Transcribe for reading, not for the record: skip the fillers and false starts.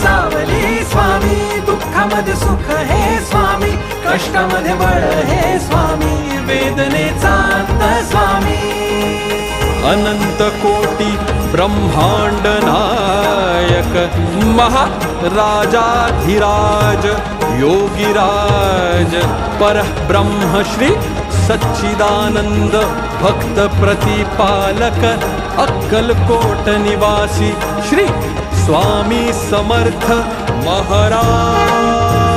सावली स्वामी, दुःखामध्ये सुख हे स्वामी, कष्टामध्ये बळ हे स्वामी, वेदनेचा अंत स्वामी. अनंत कोटी ब्रह्मांड नायक महाराजाधिराज योगीराज परब्रह्म श्री सच्चिदानंद भक्त प्रतिपालक अक्कलकोट निवासी श्री स्वामी समर्थ महाराज